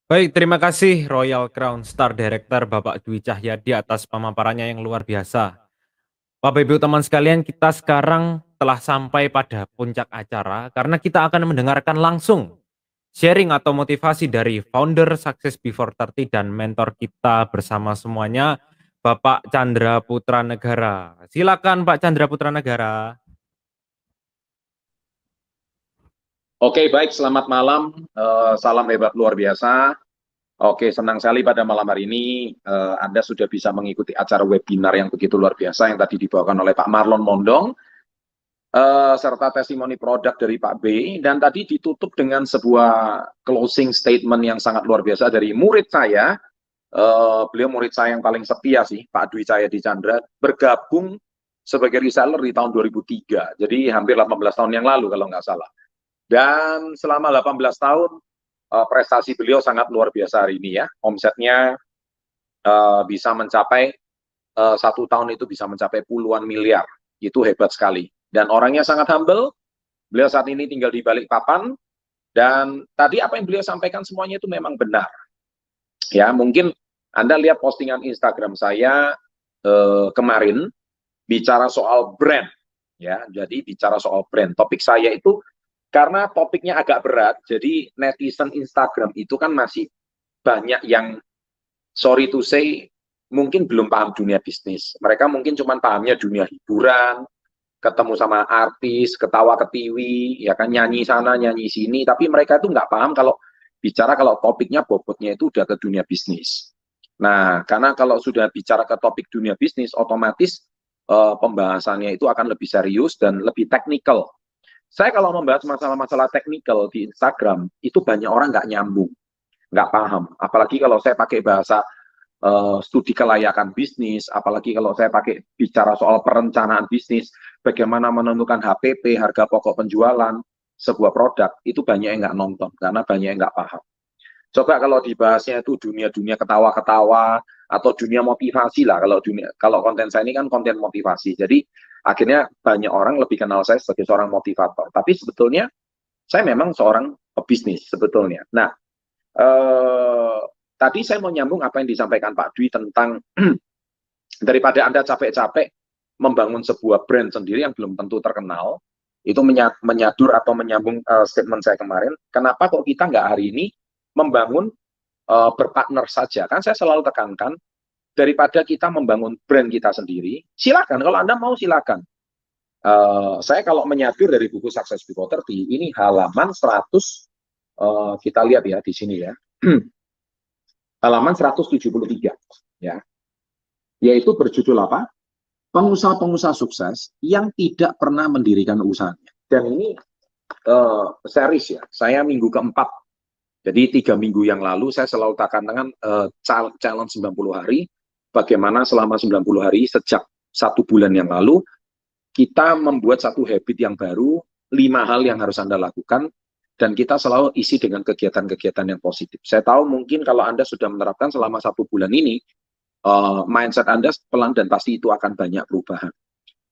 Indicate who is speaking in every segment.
Speaker 1: Baik, terima kasih Royal Crown Star Director Bapak Dwi Cahyadi atas pemaparannya yang luar biasa. Bapak Ibu teman sekalian, kita sekarang telah sampai pada puncak acara karena kita akan mendengarkan langsung sharing atau motivasi dari founder Success Before 30 dan mentor kita bersama semuanya, Bapak Chandra Putra Negara. Silakan Pak Chandra Putra Negara.
Speaker 2: Oke, baik. Selamat malam. Salam hebat luar biasa. Oke, senang sekali pada malam hari ini Anda sudah bisa mengikuti acara webinar yang begitu luar biasa yang tadi dibawakan oleh Pak Marlon Mondong, serta testimoni produk dari Pak B. Dan tadi ditutup dengan sebuah closing statement yang sangat luar biasa dari murid saya. Beliau murid saya yang paling setia sih, Pak Dwi Cahyadi Chandra, bergabung sebagai reseller di tahun 2003. Jadi hampir 18 tahun yang lalu kalau nggak salah. Dan selama 18 tahun, prestasi beliau sangat luar biasa hari ini ya. Omsetnya bisa mencapai, 1 tahun itu bisa mencapai puluhan miliar. Itu hebat sekali. Dan orangnya sangat humble. Beliau saat ini tinggal di Balikpapan. Dan tadi apa yang beliau sampaikan semuanya itu memang benar. Ya, mungkin Anda lihat postingan Instagram saya kemarin, bicara soal brand. Ya, jadi bicara soal brand. Topik saya itu karena topiknya agak berat, jadi netizen Instagram itu kan masih banyak yang, sorry to say, mungkin belum paham dunia bisnis. Mereka mungkin cuma pahamnya dunia hiburan, ketemu sama artis, ketawa ketiwi, ya kan, nyanyi sana, nyanyi sini, tapi mereka itu nggak paham kalau bicara kalau topiknya bobotnya itu udah ke dunia bisnis. Nah, karena kalau sudah bicara ke topik dunia bisnis, otomatis pembahasannya itu akan lebih serius dan lebih teknikal. Saya kalau membahas masalah-masalah teknikal di Instagram, itu banyak orang nggak nyambung, nggak paham. Apalagi kalau saya pakai bahasa studi kelayakan bisnis, apalagi kalau saya pakai bicara soal perencanaan bisnis, bagaimana menentukan HPP, harga pokok penjualan, sebuah produk, itu banyak yang nggak nonton, karena banyak yang nggak paham. Coba kalau dibahasnya itu dunia-dunia ketawa-ketawa, atau dunia motivasi lah, kalau konten saya ini kan konten motivasi. Jadi akhirnya banyak orang lebih kenal saya sebagai seorang motivator. Tapi sebetulnya saya memang seorang pebisnis sebetulnya. Nah, tadi saya mau nyambung apa yang disampaikan Pak Dwi tentang daripada Anda capek-capek membangun sebuah brand sendiri yang belum tentu terkenal, itu menyadur atau menyambung statement saya kemarin, kenapa kok kita nggak hari ini membangun berpartner saja. Kan saya selalu tekankan, daripada kita membangun brand kita sendiri, silakan, kalau Anda mau silakan. Saya kalau menyadur dari buku Success Before 30, ini halaman 100, kita lihat ya di sini ya, halaman 173, ya, yaitu berjudul apa? Pengusaha-pengusaha sukses yang tidak pernah mendirikan usahanya. Dan ini series ya, saya minggu keempat. Jadi 3 minggu yang lalu saya selalu tekankan challenge 90 hari, bagaimana selama 90 hari sejak 1 bulan yang lalu, kita membuat satu habit yang baru, 5 hal yang harus Anda lakukan, dan kita selalu isi dengan kegiatan-kegiatan yang positif. Saya tahu mungkin kalau Anda sudah menerapkan selama 1 bulan ini, mindset Anda pelan dan pasti itu akan banyak perubahan.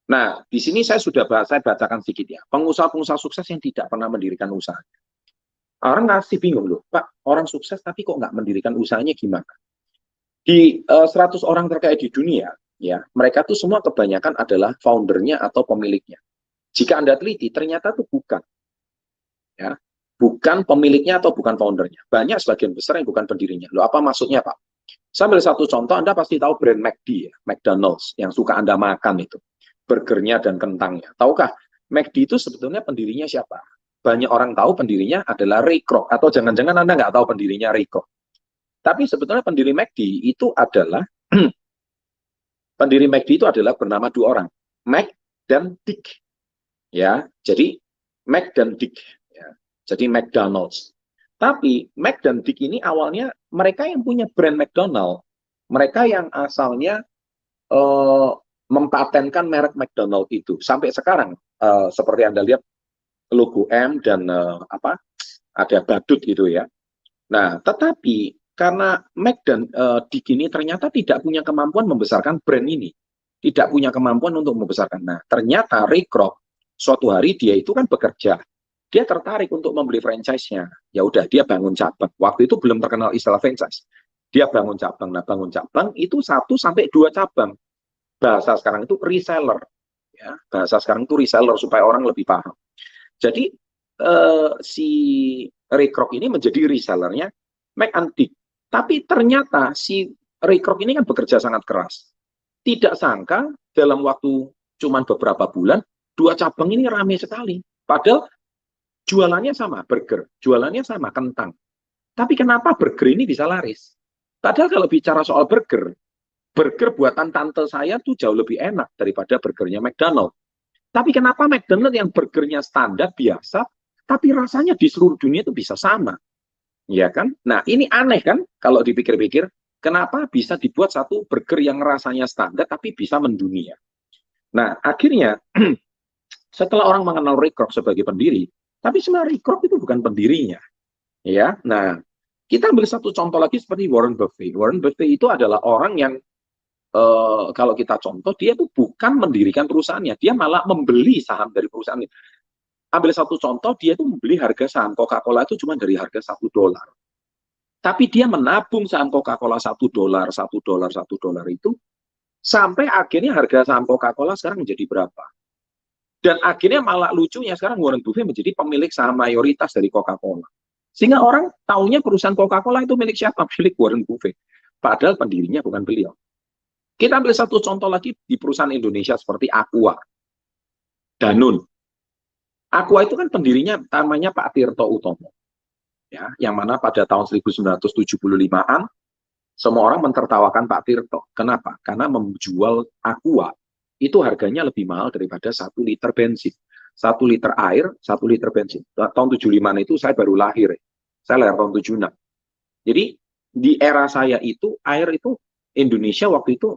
Speaker 2: Nah, di sini saya bacakan sedikit ya. Pengusaha-pengusaha sukses yang tidak pernah mendirikan usaha. Orang masih bingung loh, Pak, orang sukses tapi kok nggak mendirikan usahanya gimana? Di 100 orang terkaya di dunia, ya, mereka tuh semua kebanyakan adalah foundernya atau pemiliknya. Jika Anda teliti, ternyata tuh bukan. Ya, bukan pemiliknya atau bukan foundernya. Banyak sebagian besar yang bukan pendirinya. Loh, apa maksudnya, Pak? Saya ambil satu contoh, Anda pasti tahu brand McD ya, McDonald's, yang suka Anda makan itu. Burgernya dan kentangnya. Tahukah, McD itu sebetulnya pendirinya siapa? Banyak orang tahu pendirinya adalah Ray Kroc, atau jangan-jangan Anda nggak tahu pendirinya Ray Kroc. Tapi sebetulnya pendiri McD itu adalah, pendiri McD itu adalah bernama 2 orang, Mac dan Dick. Ya, jadi Mac dan Dick. Ya, jadi McDonald's. Tapi Mac dan Dick ini awalnya mereka yang punya brand McDonald, mereka yang asalnya mempatenkan merek McDonald itu sampai sekarang, seperti Anda lihat logo M dan ada badut gitu ya. Nah, tetapi karena Mac dan Dick ini ternyata tidak punya kemampuan membesarkan brand ini, tidak punya kemampuan untuk membesarkan. Nah, ternyata Ray Kroc suatu hari dia itu kan bekerja dia tertarik untuk membeli franchise-nya. Ya udah, dia bangun cabang. Waktu itu belum terkenal istilah franchise. Dia bangun cabang. Nah, bangun cabang itu 1 sampai 2 cabang. Bahasa sekarang itu reseller. Ya, bahasa sekarang itu reseller supaya orang lebih paham. Jadi si Ray Kroc ini menjadi resellernya McAntic. Tapi ternyata si Ray Kroc ini kan bekerja sangat keras. Tidak sangka dalam waktu cuman beberapa bulan, 2 cabang ini ramai sekali. Padahal jualannya sama, burger. Jualannya sama, kentang. Tapi kenapa burger ini bisa laris? Padahal kalau bicara soal burger buatan tante saya tuh jauh lebih enak daripada burgernya McDonald. Tapi kenapa McDonald yang burgernya standar biasa, tapi rasanya di seluruh dunia itu bisa sama? Ya kan? Nah, ini aneh kan kalau dipikir-pikir, kenapa bisa dibuat satu burger yang rasanya standar tapi bisa mendunia? Nah, akhirnya setelah orang mengenal Ray Kroc sebagai pendiri, tapi sebenarnya Ray Kroc itu bukan pendirinya. Ya. Nah, kita ambil satu contoh lagi seperti Warren Buffett. Warren Buffett itu adalah orang yang kalau kita contoh, dia itu bukan mendirikan perusahaannya, dia malah membeli saham dari perusahaan. Ambil satu contoh, dia itu membeli harga saham Coca-Cola itu cuma dari harga $1. Tapi dia menabung saham Coca-Cola $1, $1 itu, sampai akhirnya harga saham Coca-Cola sekarang menjadi berapa. Dan akhirnya malah lucunya sekarang Warren Buffett menjadi pemilik saham mayoritas dari Coca-Cola. Sehingga orang taunya perusahaan Coca-Cola itu milik siapa? Milik Warren Buffett. Padahal pendirinya bukan beliau. Kita ambil satu contoh lagi di perusahaan Indonesia seperti Aqua, Danone. Aqua itu kan pendirinya namanya Pak Tirto Utomo. Ya, yang mana pada tahun 1975-an, semua orang mentertawakan Pak Tirto. Kenapa? Karena menjual Aqua itu harganya lebih mahal daripada 1 liter bensin. 1 liter air, 1 liter bensin. Tahun 75 itu saya baru lahir. Saya lahir tahun 76. Jadi di era saya itu, air itu Indonesia waktu itu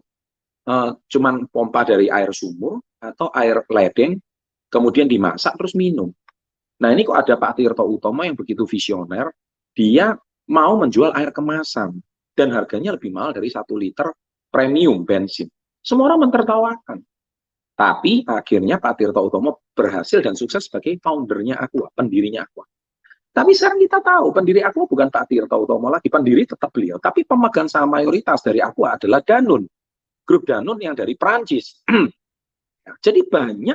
Speaker 2: cuman pompa dari air sumur atau air ledeng, kemudian dimasak terus minum. Nah, ini kok ada Pak Tirto Utomo yang begitu visioner, dia mau menjual air kemasan dan harganya lebih mahal dari 1 liter premium bensin. Semua orang mentertawakan. Tapi akhirnya Pak Tirto Utomo berhasil dan sukses sebagai foundernya Aqua, pendirinya Aqua. Tapi sekarang kita tahu pendiri Aqua bukan Pak Tirto Utomo lagi, pendiri tetap beliau. Tapi pemegang saham mayoritas dari Aqua adalah Danone. Grup Danone yang dari Prancis. Jadi banyak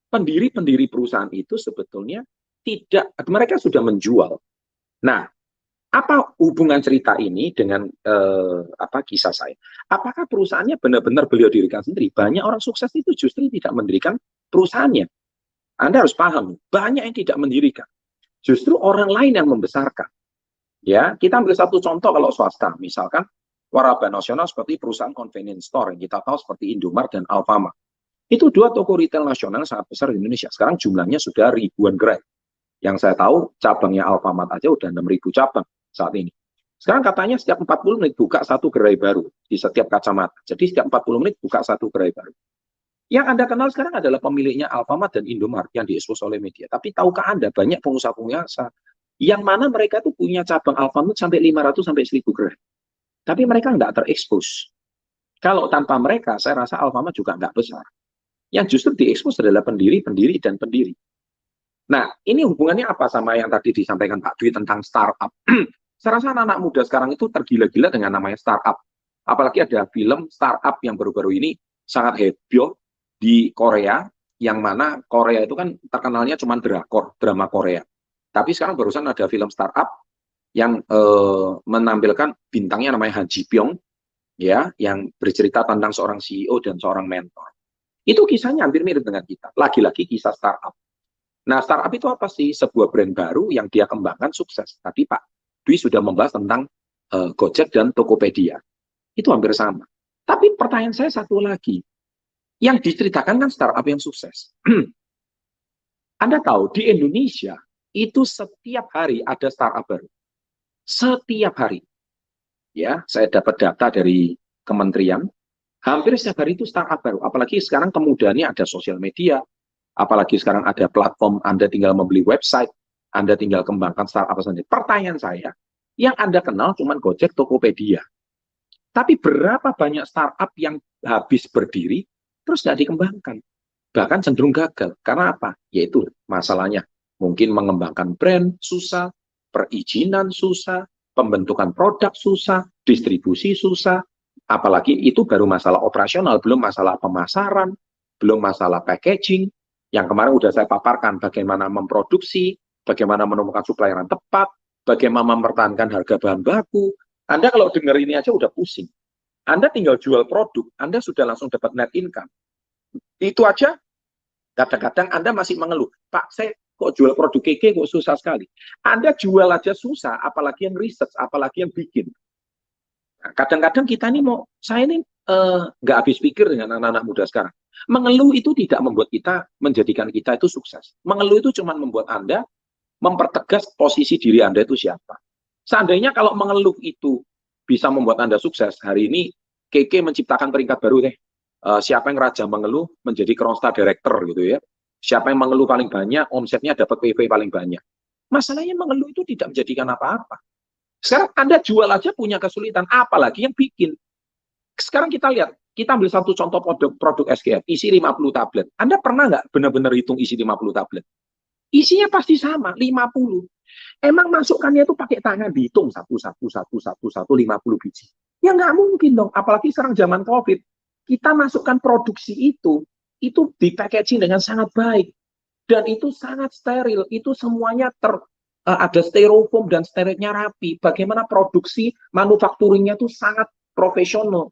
Speaker 2: pendiri-pendiri perusahaan itu sebetulnya tidak, mereka sudah menjual. Nah, apa hubungan cerita ini dengan kisah saya? Apakah perusahaannya benar-benar beliau dirikan sendiri? Banyak orang sukses itu justru tidak mendirikan perusahaannya. Anda harus paham, banyak yang tidak mendirikan. Justru orang lain yang membesarkan. Ya, kita ambil satu contoh kalau swasta, misalkan waralaba nasional seperti perusahaan convenience store yang kita tahu seperti Indomaret dan Alfamart. Itu 2 toko retail nasional sangat besar di Indonesia. Sekarang jumlahnya sudah ribuan gerai. Yang saya tahu cabangnya Alfamart aja udah 6.000 cabang saat ini. Sekarang katanya setiap 40 menit buka 1 gerai baru di setiap kacamata. Jadi setiap 40 menit buka 1 gerai baru. Yang Anda kenal sekarang adalah pemiliknya Alfamart dan Indomaret yang diekspos oleh media. Tapi tahukah Anda banyak pengusaha-pengusaha yang mana mereka tuh punya cabang Alfamart sampai 500 sampai 1.000 gerai. Tapi mereka nggak terekspos. Kalau tanpa mereka, saya rasa Alfamart juga nggak besar. Yang justru diekspos adalah pendiri, dan pendiri. Nah, ini hubungannya apa sama yang tadi disampaikan Pak Dwi tentang startup? Saya rasa anak-anak muda sekarang itu tergila-gila dengan namanya startup. Apalagi ada film startup yang baru-baru ini sangat heboh di Korea, yang mana Korea itu kan terkenalnya cuma drama Korea. Tapi sekarang barusan ada film startup yang menampilkan bintangnya namanya Han Ji Pyong, ya, yang bercerita tentang seorang CEO dan seorang mentor. Itu kisahnya hampir mirip dengan kita. Lagi-lagi kisah startup. Nah, startup itu apa sih? Sebuah brand baru yang dia kembangkan sukses. Tadi Pak Dwi sudah membahas tentang Gojek dan Tokopedia. Itu hampir sama. Tapi pertanyaan saya satu lagi. Yang diceritakan kan startup yang sukses. Anda tahu, di Indonesia itu setiap hari ada startup baru. Setiap hari. Ya, saya dapat data dari kementerian, hampir setiap hari itu startup baru. Apalagi sekarang kemudahannya ada sosial media, apalagi sekarang ada platform, Anda tinggal membeli website, Anda tinggal kembangkan startup sendiri. Pertanyaan saya, yang Anda kenal cuma Gojek, Tokopedia. Tapi berapa banyak startup yang habis berdiri, terus nggak dikembangkan? Bahkan cenderung gagal. Karena apa? Yaitu masalahnya Mungkin mengembangkan brand susah, perizinan susah, pembentukan produk susah, distribusi susah, apalagi itu baru masalah operasional, belum masalah pemasaran, belum masalah packaging, yang kemarin udah saya paparkan bagaimana memproduksi, bagaimana menemukan supplier yang tepat, bagaimana mempertahankan harga bahan baku. Anda kalau dengar ini aja udah pusing. Anda tinggal jual produk, Anda sudah langsung dapat net income. Itu aja kadang-kadang Anda masih mengeluh, Pak, saya kok jual produk keke kok susah sekali. Anda jual aja susah, apalagi yang research, apalagi yang bikin. Nah, kadang-kadang kita ini saya ini nggak habis pikir dengan anak-anak muda sekarang. Mengeluh itu tidak membuat kita, menjadikan kita itu sukses. Mengeluh itu cuma membuat Anda mempertegas posisi diri Anda itu siapa. Seandainya kalau mengeluh itu bisa membuat Anda sukses, hari ini keke menciptakan peringkat baru deh. Siapa yang raja mengeluh menjadi Crown Star Director gitu ya. Siapa yang mengeluh paling banyak, omsetnya dapat PV paling banyak. Masalahnya mengeluh itu tidak menjadikan apa-apa. Sekarang Anda jual aja punya kesulitan, apalagi yang bikin. Sekarang kita lihat, kita ambil satu contoh produk SGF, isi 50 tablet. Anda pernah nggak benar-benar hitung isi 50 tablet? Isinya pasti sama, 50. Emang masukkannya itu pakai tangan, dihitung satu, 50 biji. Ya nggak mungkin dong, apalagi sekarang zaman COVID. Kita masukkan produksi itu di packaging dengan sangat baik. Dan itu sangat steril, itu semuanya ada styrofoam dan sterilnya rapi. Bagaimana produksi manufakturingnya itu sangat profesional.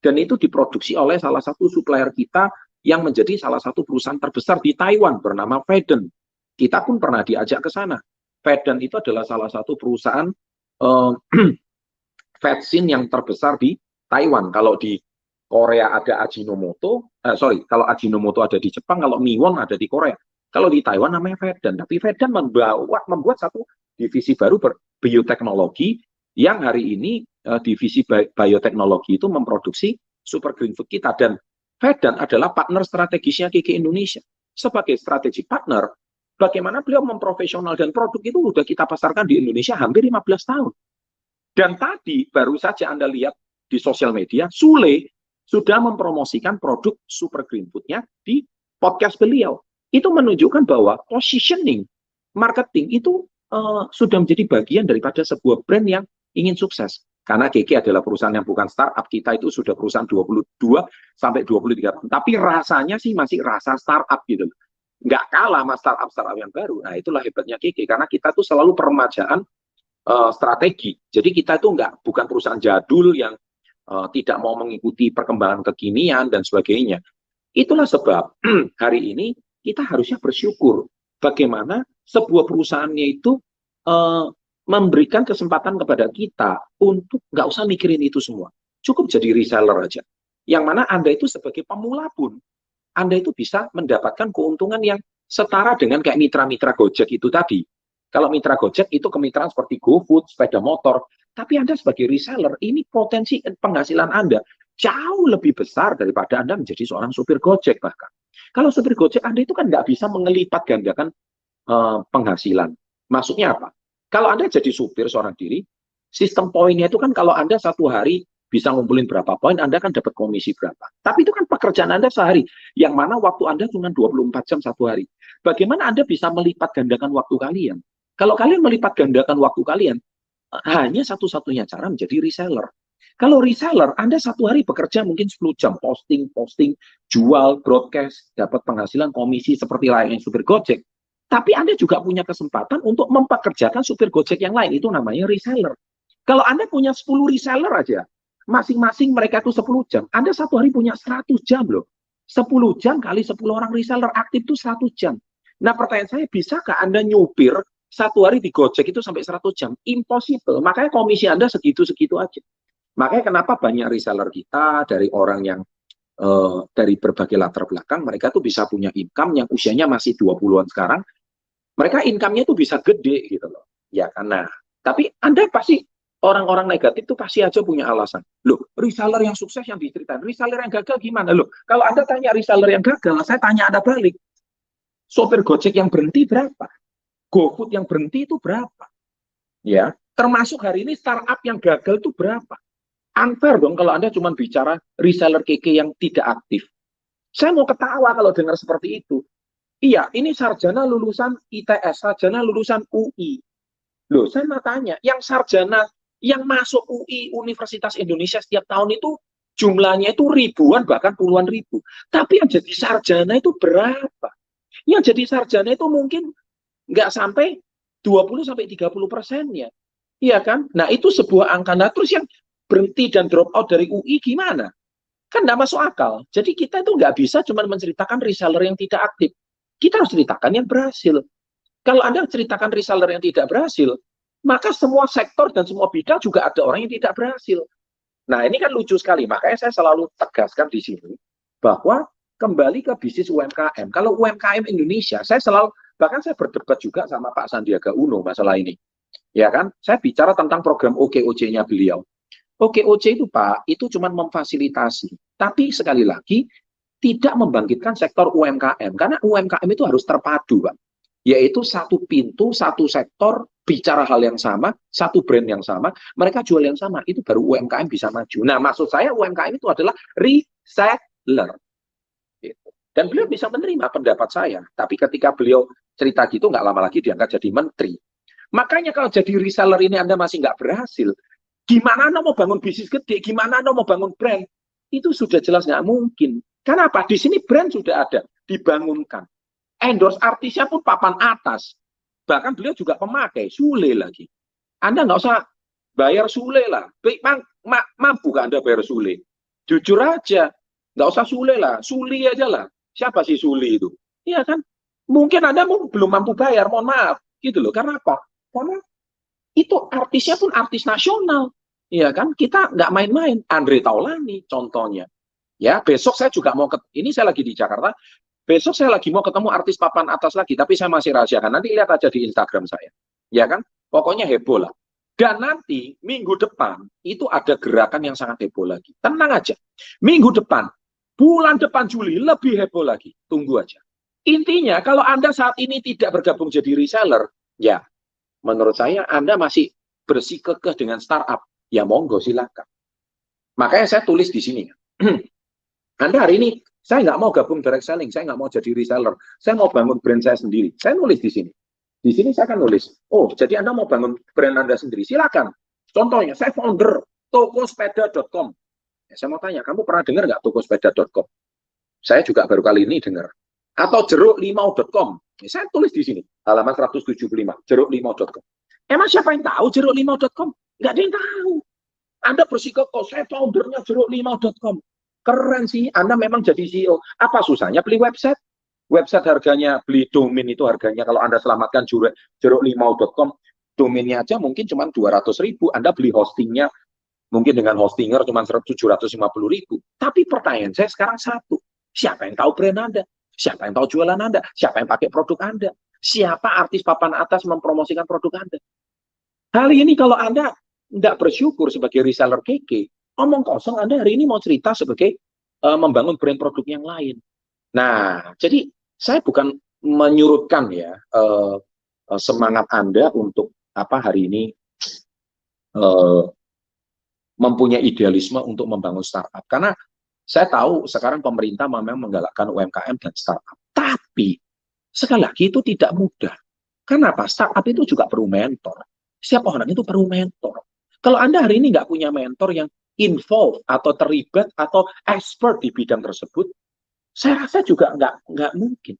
Speaker 2: Dan itu diproduksi oleh salah satu supplier kita yang menjadi salah satu perusahaan terbesar di Taiwan bernama Feden. Kita pun pernah diajak ke sana. Feden itu adalah salah satu perusahaan vaksin yang terbesar di Taiwan. Kalau di Korea ada Ajinomoto, kalau Ajinomoto ada di Jepang, kalau Miwon ada di Korea. Kalau di Taiwan namanya Feden. Tapi Feden membuat satu divisi baru bioteknologi yang hari ini divisi bioteknologi itu memproduksi super green food kita. Dan Feden adalah partner strategisnya KK Indonesia. Sebagai strategic partner, bagaimana beliau memprofesional dan produk itu sudah kita pasarkan di Indonesia hampir 15 tahun. Dan tadi baru saja Anda lihat di sosial media, Sule sudah mempromosikan produk super green food-nya di podcast beliau. Itu menunjukkan bahwa positioning, marketing itu sudah menjadi bagian daripada sebuah brand yang ingin sukses. Karena KK adalah perusahaan yang bukan startup, kita itu sudah perusahaan 22 sampai 23 tahun. Tapi rasanya sih masih rasa startup gitu. Nggak kalah sama startup yang baru. Nah, itulah hebatnya KK, karena kita tuh selalu peremajaan strategi. Jadi kita itu bukan perusahaan jadul yang tidak mau mengikuti perkembangan kekinian dan sebagainya. Itulah sebab hari ini kita harusnya bersyukur bagaimana sebuah perusahaannya itu memberikan kesempatan kepada kita untuk nggak usah mikirin itu semua. Cukup jadi reseller aja. Yang mana Anda itu sebagai pemula pun, Anda itu bisa mendapatkan keuntungan yang setara dengan kayak mitra-mitra Gojek itu tadi. Kalau mitra Gojek itu kemitraan seperti GoFood, sepeda motor. Tapi Anda sebagai reseller, ini potensi penghasilan Anda jauh lebih besar daripada Anda menjadi seorang supir Gojek bahkan. Kalau supir Gojek Anda itu kan nggak bisa melipat gandakan penghasilan. Maksudnya apa? Kalau Anda jadi supir seorang diri, sistem poinnya itu kan kalau Anda satu hari bisa ngumpulin berapa poin, Anda kan dapat komisi berapa. Tapi itu kan pekerjaan Anda sehari, yang mana waktu Anda cuma 24 jam satu hari. Bagaimana Anda bisa melipat gandakan waktu kalian? Kalau kalian melipat gandakan waktu kalian, hanya satu-satunya cara menjadi reseller. Kalau reseller, Anda satu hari bekerja mungkin 10 jam, posting, jual, broadcast, dapat penghasilan komisi seperti layaknya supir Gojek. Tapi Anda juga punya kesempatan untuk mempekerjakan supir Gojek yang lain, itu namanya reseller. Kalau Anda punya 10 reseller aja, masing-masing mereka itu 10 jam, Anda satu hari punya 100 jam loh. 10 jam kali 10 orang reseller aktif itu 100 jam. Nah pertanyaan saya, bisakah Anda nyupir satu hari di Gojek itu sampai 100 jam? Impossible. Makanya komisi Anda segitu-segitu aja. Makanya kenapa banyak reseller kita dari orang yang dari berbagai latar belakang, mereka tuh bisa punya income yang usianya masih 20-an sekarang, mereka income-nya tuh bisa gede gitu loh. Ya karena, tapi Anda pasti, orang-orang negatif tuh pasti aja punya alasan. Loh, reseller yang sukses yang diceritain, reseller yang gagal gimana? Loh, kalau Anda tanya reseller yang gagal, saya tanya Anda balik. Sopir Gojek yang berhenti berapa? GoFood yang berhenti itu berapa? Ya, termasuk hari ini startup yang gagal itu berapa? Unfair dong kalau Anda cuma bicara reseller KK yang tidak aktif. Saya mau ketawa kalau dengar seperti itu. Iya, ini sarjana lulusan ITS, sarjana lulusan UI. Loh, saya mau tanya, yang sarjana yang masuk UI Universitas Indonesia setiap tahun itu jumlahnya itu ribuan bahkan puluhan ribu. Tapi yang jadi sarjana itu berapa? Yang jadi sarjana itu mungkin nggak sampai 20-30%-nya. Iya kan? Nah, itu sebuah angka. Nah, terus yang berhenti dan drop out dari UI gimana? Kan nggak masuk akal. Jadi kita itu nggak bisa cuma menceritakan reseller yang tidak aktif. Kita harus ceritakan yang berhasil. Kalau Anda ceritakan reseller yang tidak berhasil, maka semua sektor dan semua bidang juga ada orang yang tidak berhasil. Nah, ini kan lucu sekali. Makanya saya selalu tegaskan di sini bahwa kembali ke bisnis UMKM. Kalau UMKM Indonesia, bahkan saya berdebat juga sama Pak Sandiaga Uno masalah ini. Ya kan? Saya bicara tentang program OKOJ-nya beliau. OKOJ itu Pak, itu cuma memfasilitasi. Tapi sekali lagi, tidak membangkitkan sektor UMKM. Karena UMKM itu harus terpadu, Pak. Yaitu satu pintu, satu sektor, bicara hal yang sama, satu brand yang sama, mereka jual yang sama. Itu baru UMKM bisa maju. Nah, maksud saya UMKM itu adalah reseller. Gitu. Dan beliau bisa menerima pendapat saya. Tapi ketika beliau cerita gitu, nggak lama lagi diangkat jadi menteri. Makanya kalau jadi reseller ini Anda masih nggak berhasil, gimana Anda mau bangun bisnis gede? Gimana Anda mau bangun brand? Itu sudah jelas nggak mungkin. Karena apa? Di sini brand sudah ada, dibangunkan. Endorse artisnya pun papan atas. Bahkan beliau juga pemakai, Sule lagi. Anda nggak usah bayar Sule lah. Mampu nggak Anda bayar Sule? Jujur aja, nggak usah Sule lah, Suli aja lah. Siapa sih Suli itu? Iya kan? Mungkin Anda belum mampu bayar, mohon maaf. Gitu loh. Karena apa? Karena itu artisnya pun artis nasional. Iya kan? Kita nggak main-main. Andre Taulani contohnya. Ya, besok saya juga mau ini saya lagi di Jakarta. Besok saya lagi mau ketemu artis papan atas lagi, tapi saya masih rahasiakan. Nanti lihat aja di Instagram saya. Ya kan? Pokoknya heboh lah. Dan nanti minggu depan itu ada gerakan yang sangat heboh lagi. Tenang aja. Minggu depan, bulan depan Juli lebih heboh lagi. Tunggu aja. Intinya kalau Anda saat ini tidak bergabung jadi reseller, ya menurut saya Anda masih bersikukuh dengan startup. Ya monggo silakan. Makanya saya tulis di sini. Anda hari ini saya nggak mau gabung direct selling, saya nggak mau jadi reseller, saya mau bangun brand saya sendiri. Saya nulis di sini. Di sini saya akan nulis, oh jadi Anda mau bangun brand Anda sendiri, silakan. Contohnya, saya founder tokosepeda.com. Ya, saya mau tanya, kamu pernah dengar nggak tokosepeda.com? Saya juga baru kali ini dengar. Atau jeruklimau.com. Ya, saya tulis di sini, halaman 175, jeruklimau.com. Emang siapa yang tahu jeruklimau.com? Nggak ada yang tahu. Anda bersikukuh, saya foundernya jeruklimau.com. Keren sih, Anda memang jadi CEO. Apa susahnya beli website? Website harganya, beli domain itu harganya, kalau Anda selamatkan jeruklimau.com, domainnya aja mungkin cuma 200.000. Anda beli hostingnya, mungkin dengan hostinger cuma 750.000. Tapi pertanyaan saya sekarang satu, siapa yang tahu brand Anda? Siapa yang tahu jualan Anda? Siapa yang pakai produk Anda? Siapa artis papan atas mempromosikan produk Anda? Hari ini kalau Anda tidak bersyukur sebagai reseller keke, omong kosong, Anda hari ini mau cerita sebagai membangun brand produk yang lain. Nah, jadi saya bukan menyurutkan ya semangat Anda untuk hari ini mempunyai idealisme untuk membangun startup. Karena saya tahu sekarang pemerintah memang menggalakkan UMKM dan startup. Tapi sekali lagi itu tidak mudah. Kenapa? Startup itu juga perlu mentor. Setiap orang itu perlu mentor. Kalau Anda hari ini nggak punya mentor yang involved atau terlibat atau expert di bidang tersebut, saya rasa juga nggak mungkin.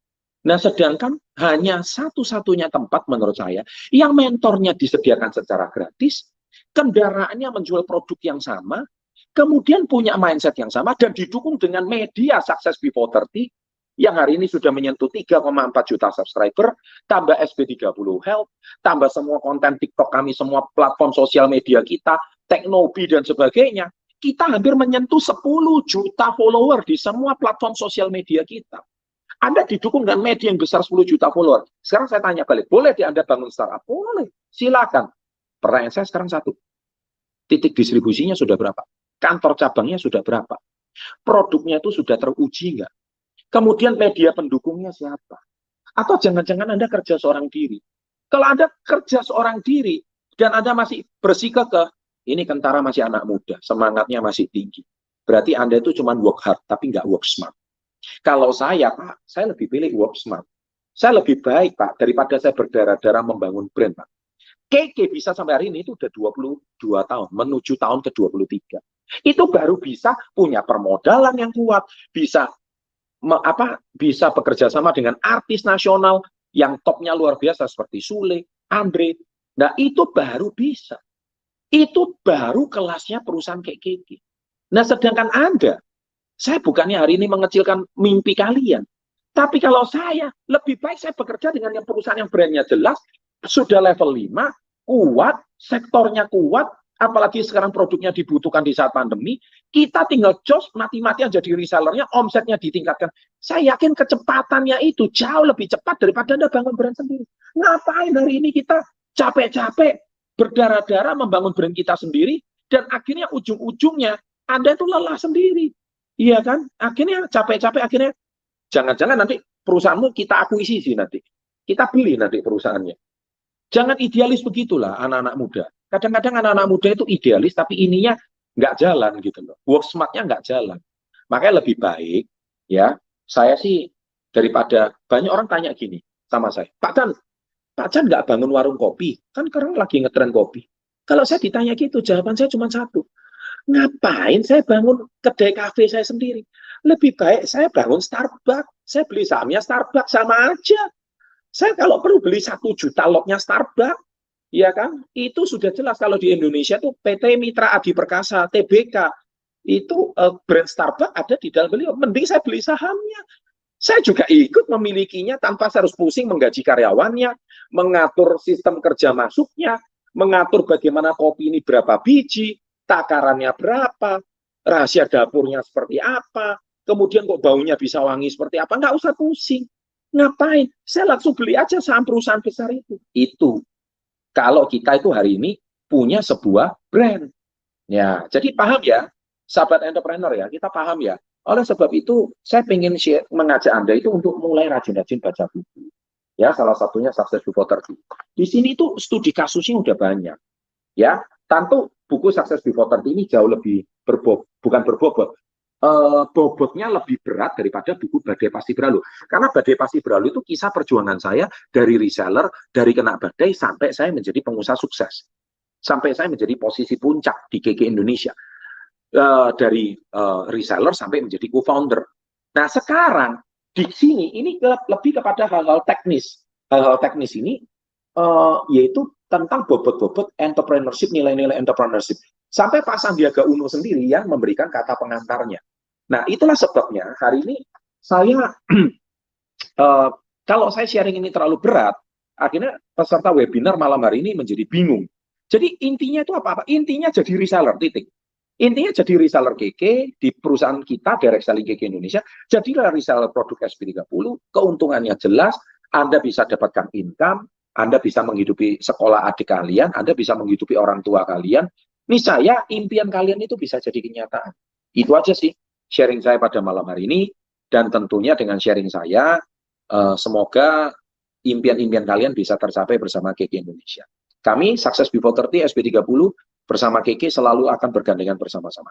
Speaker 2: Nah, sedangkan hanya satu-satunya tempat menurut saya yang mentornya disediakan secara gratis, kendaraannya menjual produk yang sama, kemudian punya mindset yang sama, dan didukung dengan media Success Before 30 yang hari ini sudah menyentuh 3,4 juta subscriber, tambah SB30 Health, tambah semua konten TikTok kami, semua platform sosial media kita, Teknobi dan sebagainya, kita hampir menyentuh 10 juta follower di semua platform sosial media kita. Anda didukung dengan media yang besar 10 juta follower. Sekarang saya tanya balik, boleh di Anda bangun startup? Boleh, silakan. Pertanyaan saya sekarang satu, titik distribusinya sudah berapa? Kantor cabangnya sudah berapa? Produknya itu sudah teruji nggak? Kemudian media pendukungnya siapa? Atau jangan-jangan Anda kerja seorang diri? Kalau Anda kerja seorang diri dan Anda masih bersikukuh, ini Kentara masih anak muda, semangatnya masih tinggi. Berarti Anda itu cuma work hard, tapi nggak work smart. Kalau saya, Pak, saya lebih pilih work smart. Saya lebih baik, Pak, daripada saya berdarah-darah membangun brand, Pak. KK bisa sampai hari ini itu udah 22 tahun, menuju tahun ke-23. Itu baru bisa punya permodalan yang kuat, bisa bisa bekerja sama dengan artis nasional yang topnya luar biasa seperti Sule, Andre. Nah, itu baru bisa. Itu baru kelasnya perusahaan kayak KK. Nah, sedangkan Anda, saya bukannya hari ini mengecilkan mimpi kalian, tapi kalau saya, lebih baik saya bekerja dengan yang perusahaan yang brandnya jelas, sudah level 5, kuat, sektornya kuat, apalagi sekarang produknya dibutuhkan di saat pandemi, kita tinggal jos, mati-matian jadi resellernya, omsetnya ditingkatkan. Saya yakin kecepatannya itu jauh lebih cepat daripada Anda bangun brand sendiri. Ngapain hari ini kita capek-capek, berdarah-darah membangun brand kita sendiri, dan akhirnya ujung-ujungnya Anda itu lelah sendiri. Iya kan? Akhirnya capek-capek, akhirnya jangan-jangan nanti perusahaanmu kita akuisisi nanti. Kita beli nanti perusahaannya. Jangan idealis begitulah anak-anak muda. Kadang-kadang anak-anak muda itu idealis, tapi ininya nggak jalan gitu loh. Work smart-nya nggak jalan. Makanya lebih baik, ya, saya sih daripada banyak orang tanya gini sama saya, Pak Chan nggak bangun warung kopi? Kan sekarang lagi ngetren kopi. Kalau saya ditanya gitu, jawaban saya cuma satu. Ngapain saya bangun kedai kafe saya sendiri? Lebih baik saya bangun Starbucks. Saya beli sahamnya Starbucks, sama aja. Saya kalau perlu beli 1 juta lotnya Starbucks, ya kan? Itu sudah jelas kalau di Indonesia tuh PT Mitra Adi Perkasa, TBK, itu brand Starbucks ada di dalam beliau. Mending saya beli sahamnya. Saya juga ikut memilikinya tanpa saya harus pusing menggaji karyawannya, mengatur sistem kerja masuknya, mengatur bagaimana kopi ini berapa biji, takarannya berapa, rahasia dapurnya seperti apa, kemudian kok baunya bisa wangi seperti apa, nggak usah pusing. Ngapain? Saya langsung beli aja saham perusahaan besar itu. Itu kalau kita itu hari ini punya sebuah brand. Ya, jadi paham ya, sahabat entrepreneur ya, kita paham ya. Oleh sebab itu, saya ingin mengajak Anda itu untuk mulai rajin-rajin baca buku. Ya, salah satunya Success Before 30. Di sini itu studi kasusnya udah banyak. Ya, tentu buku Success Before 30 ini jauh lebih bukan berbobot. Bobotnya lebih berat daripada buku Badai Pasti Berlalu. Karena Badai Pasti Berlalu itu kisah perjuangan saya dari reseller, dari kena badai sampai saya menjadi pengusaha sukses. Sampai saya menjadi posisi puncak di KK Indonesia. Dari reseller sampai menjadi co-founder. Nah, sekarang di sini ini lebih kepada hal-hal teknis. Hal-hal teknis ini yaitu tentang bobot-bobot entrepreneurship, nilai-nilai entrepreneurship. Sampai Pak Sandiaga Uno sendiri yang memberikan kata pengantarnya. Nah, itulah sebabnya hari ini saya, kalau saya sharing ini terlalu berat, akhirnya peserta webinar malam hari ini menjadi bingung. Jadi intinya itu apa? Intinya jadi reseller, titik. Intinya jadi reseller KK di perusahaan kita, Direct Selling KK Indonesia, jadilah reseller produk SP30, keuntungannya jelas, Anda bisa dapatkan income, Anda bisa menghidupi sekolah adik kalian, Anda bisa menghidupi orang tua kalian. Niscaya impian kalian itu bisa jadi kenyataan. Itu aja sih sharing saya pada malam hari ini, dan tentunya dengan sharing saya, semoga impian-impian kalian bisa tercapai bersama KK Indonesia. Kami, Success Before 30, SP30, bersama KK selalu akan bergandengan bersama-sama.